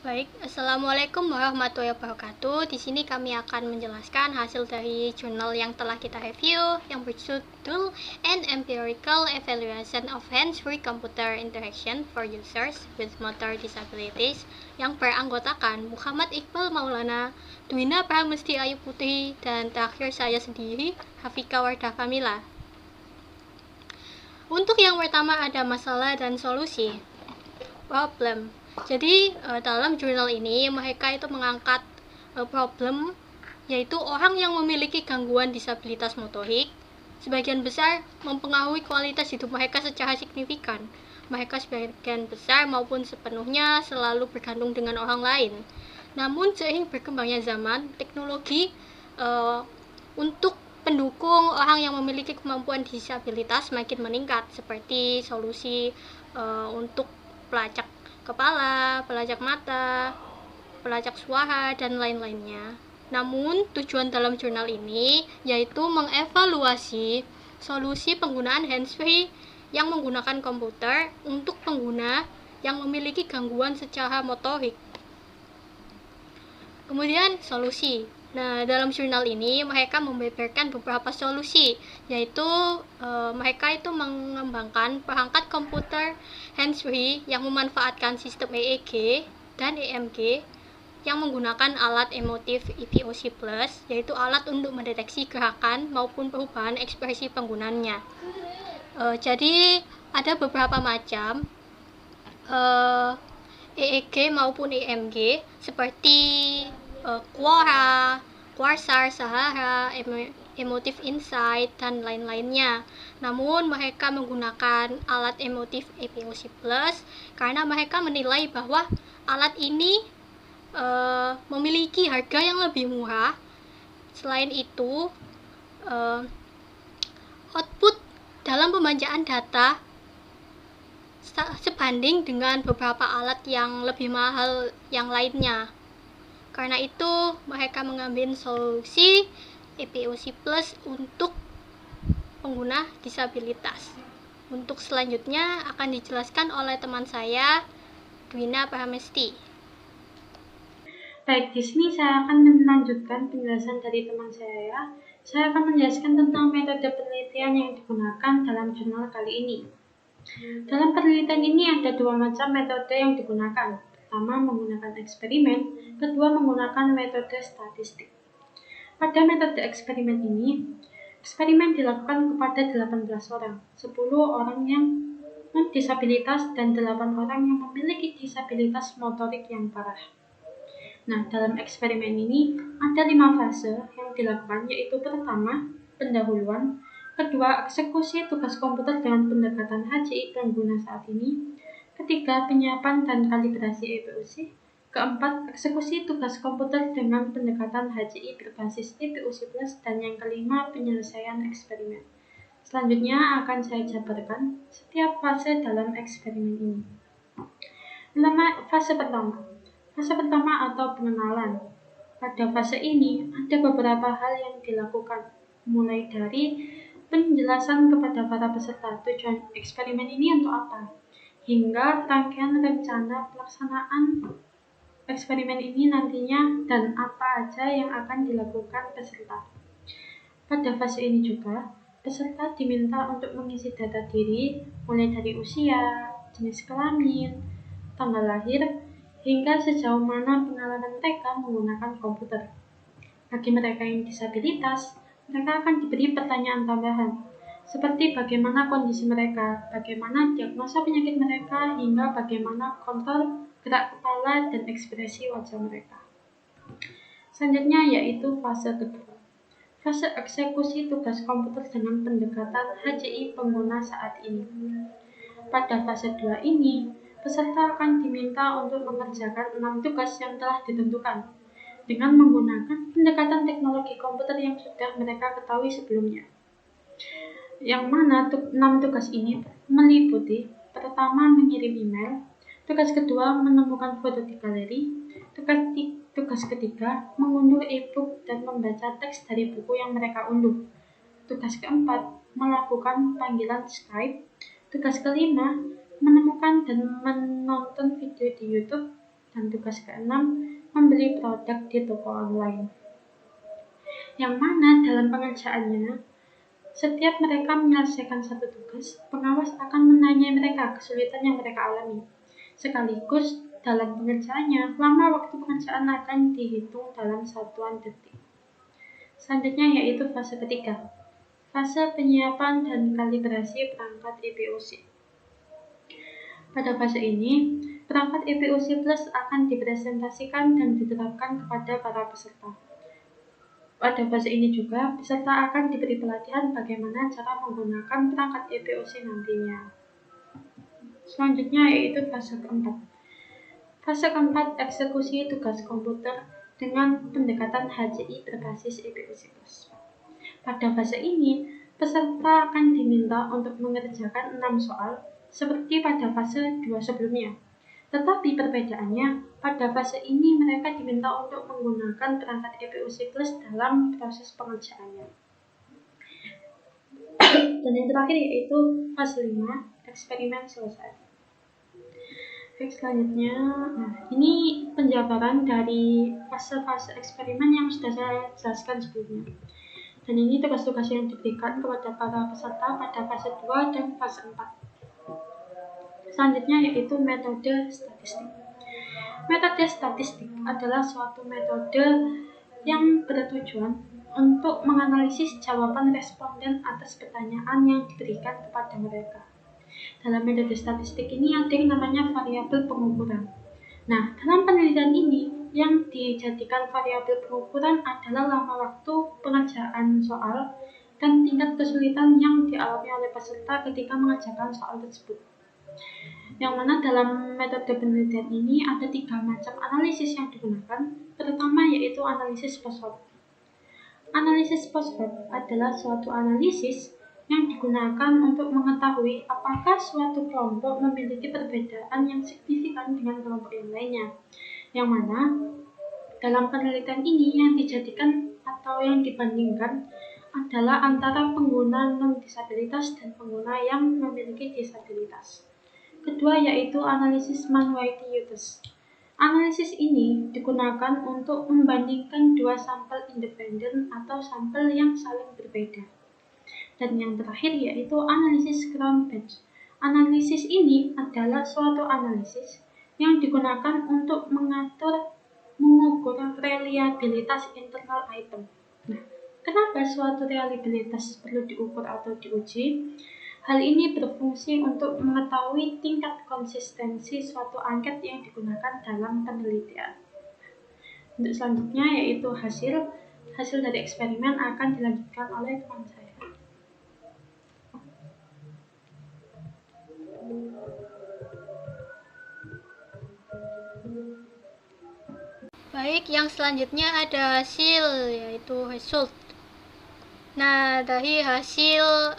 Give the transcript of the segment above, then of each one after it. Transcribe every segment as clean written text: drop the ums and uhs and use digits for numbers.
Baik, Assalamualaikum warahmatullahi wabarakatuh. Di sini kami akan menjelaskan hasil dari jurnal yang telah kita review yang berjudul An Empirical Evaluation of Hands-Free Computer Interaction for Users with Motor Disabilities yang beranggotakan Muhammad Iqbal Maulana, Dwina Pramesti Ayu Putri, dan terakhir saya sendiri, Hafika Wardah Kamila. Untuk yang pertama ada masalah dan solusi. Problem. Jadi dalam jurnal ini mereka itu mengangkat problem, yaitu orang yang memiliki gangguan disabilitas motorik sebagian besar mempengaruhi kualitas hidup mereka secara signifikan. Mereka sebagian besar maupun sepenuhnya selalu bergantung dengan orang lain. Namun seiring berkembangnya zaman, teknologi untuk pendukung orang yang memiliki kemampuan disabilitas makin meningkat, seperti solusi untuk pelacak kepala, pelacak mata, pelacak suara, dan lain-lainnya. Namun, tujuan dalam jurnal ini yaitu mengevaluasi solusi penggunaan hands-free yang menggunakan komputer untuk pengguna yang memiliki gangguan secara motorik. Kemudian, solusi. Nah, dalam jurnal ini mereka membeberkan beberapa solusi, yaitu mereka itu mengembangkan perangkat komputer hands-free yang memanfaatkan sistem EEG dan EMG yang menggunakan alat emotif EVOC+, yaitu alat untuk mendeteksi gerakan maupun perubahan ekspresi penggunanya. Jadi ada beberapa macam EEG maupun EMG seperti Quora, Quasar, Sahara, Emotive Insight, dan lain-lainnya. Namun mereka menggunakan alat emotif EVOC+, karena mereka menilai bahwa alat ini memiliki harga yang lebih murah. Selain itu, output dalam pembacaan data sebanding dengan beberapa alat yang lebih mahal yang lainnya. Karena itu, mereka mengambil solusi EVOC+ untuk pengguna disabilitas. Untuk selanjutnya akan dijelaskan oleh teman saya, Dwina Pramesti. Baik, di sini saya akan melanjutkan penjelasan dari teman saya. Saya akan menjelaskan tentang metode penelitian yang digunakan dalam jurnal kali ini. Dalam penelitian ini ada dua macam metode yang digunakan. Pertama, menggunakan eksperimen, kedua, menggunakan metode statistik. Pada metode eksperimen ini, eksperimen dilakukan kepada 18 orang, 10 orang yang non-disabilitas dan 8 orang yang memiliki disabilitas motorik yang parah. Nah, dalam eksperimen ini ada 5 fase yang dilakukan, yaitu pertama, pendahuluan, kedua, eksekusi tugas komputer dengan pendekatan HCI pengguna saat ini, ketiga, penyiapan dan kalibrasi EVOC, keempat, eksekusi tugas komputer dengan pendekatan HCI berbasis EVOC+, dan yang kelima, penyelesaian eksperimen. Selanjutnya akan saya jabarkan setiap fase dalam eksperimen ini. Fase pertama atau pengenalan. Pada fase ini ada beberapa hal yang dilakukan, mulai dari penjelasan kepada para peserta tujuan eksperimen ini untuk apa, hingga rangkaian rencana pelaksanaan eksperimen ini nantinya dan apa aja yang akan dilakukan peserta. Pada fase ini juga, peserta diminta untuk mengisi data diri mulai dari usia, jenis kelamin, tanggal lahir, hingga sejauh mana pengalaman mereka menggunakan komputer. Bagi mereka yang disabilitas, mereka akan diberi pertanyaan tambahan, seperti bagaimana kondisi mereka, bagaimana diagnosa penyakit mereka, hingga bagaimana kontrol gerak kepala dan ekspresi wajah mereka. Selanjutnya yaitu fase kedua. Fase eksekusi tugas komputer dengan pendekatan HCI pengguna saat ini. Pada fase 2 ini, peserta akan diminta untuk mengerjakan 6 tugas yang telah ditentukan dengan menggunakan pendekatan teknologi komputer yang sudah mereka ketahui sebelumnya. Yang mana 6 tugas ini meliputi pertama, mengirim email, tugas kedua, menemukan foto di galeri, tugas ketiga, mengunduh e-book dan membaca teks dari buku yang mereka unduh, tugas keempat, melakukan panggilan Skype, tugas kelima, menemukan dan menonton video di YouTube, Dan tugas keenam, membeli produk di toko online. Yang mana dalam pengerjaannya, setiap mereka menyelesaikan satu tugas, pengawas akan menanyai mereka kesulitan yang mereka alami. Sekaligus dalam pengerjaannya, lama waktu pengerjaan akan dihitung dalam satuan detik. Selanjutnya yaitu fase ketiga, fase penyiapan dan kalibrasi perangkat EPOC. Pada fase ini, perangkat EPOC Plus akan dipresentasikan dan diterapkan kepada para peserta. Pada fase ini juga, peserta akan diberi pelatihan bagaimana cara menggunakan perangkat EPOC nantinya. Selanjutnya yaitu fase keempat. Fase keempat, eksekusi tugas komputer dengan pendekatan HCI berbasis EPOC Plus. Pada fase ini, peserta akan diminta untuk mengerjakan 6 soal seperti pada fase 2 sebelumnya. Tetapi perbedaannya, pada fase ini mereka diminta untuk menggunakan perangkat EPOC Plus dalam proses pengerjaannya. Dan yang terakhir yaitu fase 5, eksperimen selesai. Baik, selanjutnya, ini penjabaran dari fase-fase eksperimen yang sudah saya jelaskan sebelumnya. Dan ini tugas-tugas yang diberikan kepada para peserta pada fase 2 dan fase 4. Selanjutnya yaitu metode statistik. Metode statistik adalah suatu metode yang bertujuan untuk menganalisis jawaban responden atas pertanyaan yang diberikan kepada mereka. Dalam metode statistik ini ada yang namanya variabel pengukuran. Nah, dalam penelitian ini yang dijadikan variabel pengukuran adalah lama waktu pengerjaan soal dan tingkat kesulitan yang dialami oleh peserta ketika mengerjakan soal tersebut. Yang mana dalam metode penelitian ini ada 3 macam analisis yang digunakan. Pertama yaitu analisis post-hoc. Analisis post-hoc adalah suatu analisis yang digunakan untuk mengetahui apakah suatu kelompok memiliki perbedaan yang signifikan dengan kelompok yang lainnya. Yang mana dalam penelitian ini yang dijadikan atau yang dibandingkan adalah antara pengguna non-disabilitas dan pengguna yang memiliki disabilitas. Kedua yaitu analisis Mann-Whitty-Hughes. Analisis ini digunakan untuk membandingkan 2 sampel independen atau sampel yang saling berbeda. Dan yang terakhir yaitu analisis Cron-Bench. Analisis ini adalah suatu analisis yang digunakan untuk mengukur reliabilitas internal item. Nah, kenapa suatu reliabilitas perlu diukur atau diuji? Hal ini berfungsi untuk mengetahui tingkat konsistensi suatu angket yang digunakan dalam penelitian. Untuk selanjutnya yaitu hasil dari eksperimen akan dilanjutkan oleh teman saya. Baik, yang selanjutnya ada hasil, yaitu result. Nah, dari hasil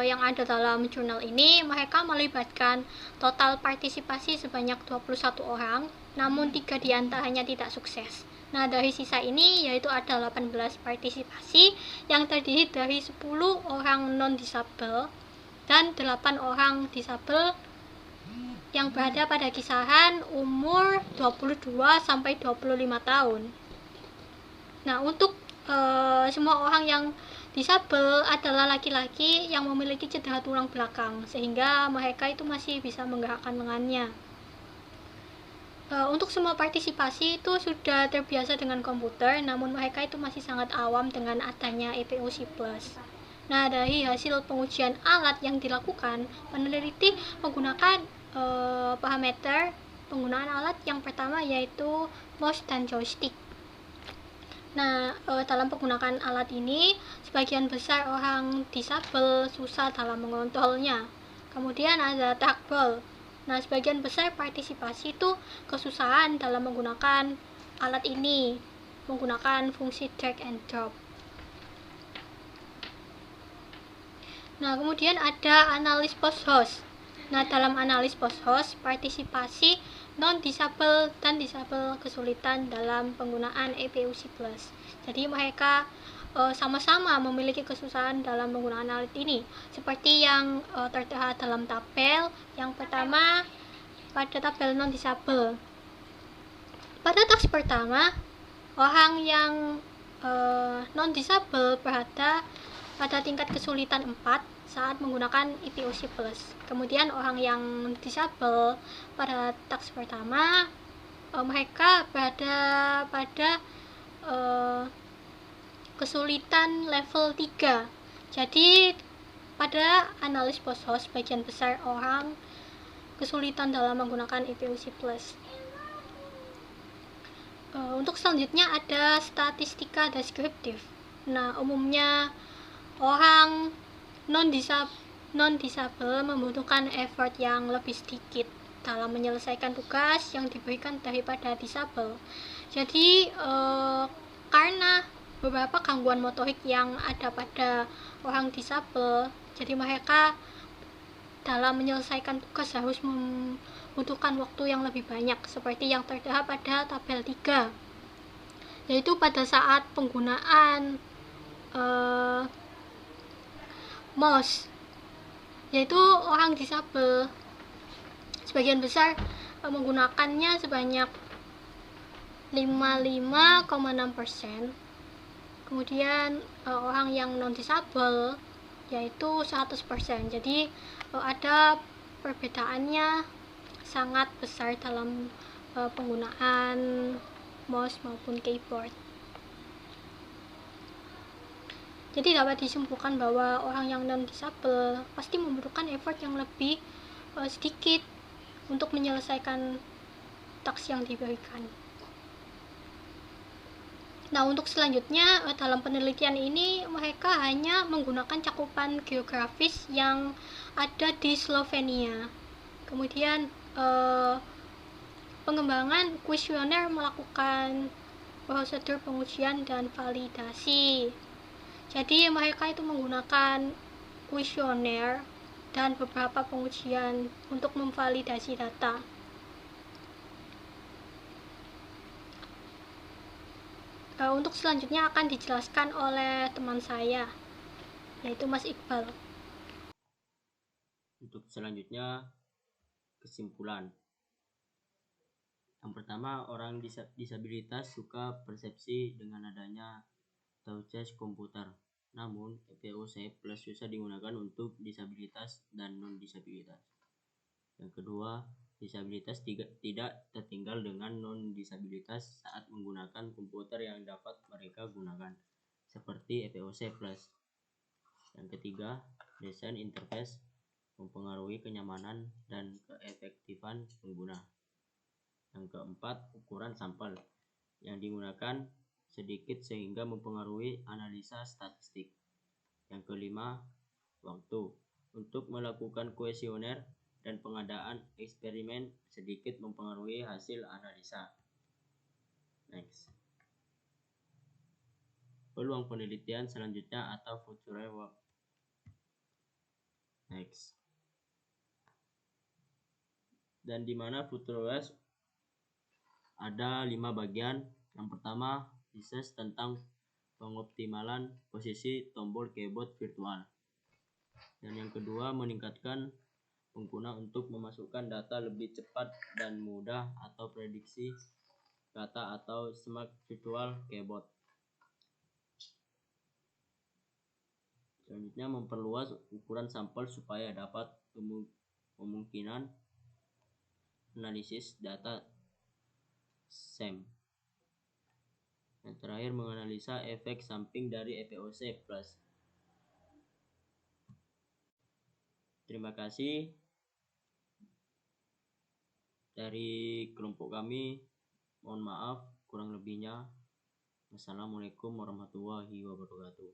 yang ada dalam jurnal ini, mereka melibatkan total partisipasi sebanyak 21 orang, namun 3 diantaranya tidak sukses. Nah, dari sisa ini yaitu ada 18 partisipasi yang terdiri dari 10 orang non-disabel dan 8 orang disabel yang berada pada kisaran umur 22 sampai 25 tahun. Nah, untuk semua orang yang disabel adalah laki-laki yang memiliki cedera tulang belakang, sehingga mereka itu masih bisa menggerakkan lengannya. Untuk semua partisipasi itu sudah terbiasa dengan komputer, namun mereka itu masih sangat awam dengan adanya EPOC Plus. Nah, dari hasil pengujian alat yang dilakukan, peneliti menggunakan parameter penggunaan alat yang pertama yaitu mouse dan joystick. Nah, dalam penggunaan alat ini, sebagian besar orang disabel susah dalam mengontrolnya. Kemudian ada trackball. Nah, sebagian besar partisipasi itu kesusahan dalam menggunakan alat ini, menggunakan fungsi drag and drop. Nah, kemudian ada analis post-host. Nah, dalam analis post-host, partisipasi non-disabel dan disabel kesulitan dalam penggunaan EPOC Plus. Jadi mereka sama-sama memiliki kesusahan dalam penggunaan alat ini, seperti yang tertera dalam tabel. Yang pertama pada tabel non-disabel. Pada task pertama, orang yang non-disable berada pada tingkat kesulitan 4 saat menggunakan EPOC+. Kemudian orang yang disable pada task pertama, mereka berada pada kesulitan level 3. Jadi pada analis post-host, sebagian besar orang kesulitan dalam menggunakan EPOC+. Untuk selanjutnya ada statistika deskriptif. Nah, umumnya orang non-disable membutuhkan effort yang lebih sedikit dalam menyelesaikan tugas yang diberikan daripada disable. Jadi karena beberapa gangguan motorik yang ada pada orang disable, jadi mereka dalam menyelesaikan tugas harus membutuhkan waktu yang lebih banyak, seperti yang tertera pada tabel 3, yaitu pada saat penggunaan mouse, yaitu orang disabel sebagian besar menggunakannya sebanyak 55,6%. Kemudian orang yang non disabel yaitu 100%. Jadi ada perbedaannya sangat besar dalam penggunaan mouse maupun keyboard. Jadi dapat disimpulkan bahwa orang yang non disabel pasti membutuhkan effort yang lebih sedikit untuk menyelesaikan task yang diberikan. Nah, untuk selanjutnya dalam penelitian ini mereka hanya menggunakan cakupan geografis yang ada di Slovenia. Kemudian pengembangan kuesioner melakukan prosedur pengujian dan validasi. Jadi mereka itu menggunakan kuesioner dan beberapa pengujian untuk memvalidasi data. Untuk selanjutnya akan dijelaskan oleh teman saya, yaitu Mas Iqbal. Untuk selanjutnya, kesimpulan. Yang pertama, orang disabilitas suka persepsi dengan adanya touch komputer. Namun, EPOC Plus susah digunakan untuk disabilitas dan non-disabilitas. Yang kedua, disabilitas tidak tertinggal dengan non-disabilitas saat menggunakan komputer yang dapat mereka gunakan, seperti EPOC Plus. Yang ketiga, desain interface mempengaruhi kenyamanan dan keefektifan pengguna. Yang keempat, ukuran sampel yang digunakan sedikit sehingga mempengaruhi analisa statistik. Yang kelima, waktu untuk melakukan kuesioner dan pengadaan eksperimen sedikit mempengaruhi hasil analisa. Next. Peluang penelitian selanjutnya atau future work. Next. Dan di mana future work ada 5 bagian. Yang pertama, research tentang pengoptimalan posisi tombol keyboard virtual. Dan yang kedua, meningkatkan pengguna untuk memasukkan data lebih cepat dan mudah atau prediksi kata atau smart virtual keyboard. Selanjutnya, memperluas ukuran sampel supaya dapat kemungkinan analisis data SEM. Yang terakhir, menganalisa efek samping dari EPOC Plus. Terima kasih dari kelompok kami. Mohon maaf kurang lebihnya. Wassalamualaikum warahmatullahi wabarakatuh.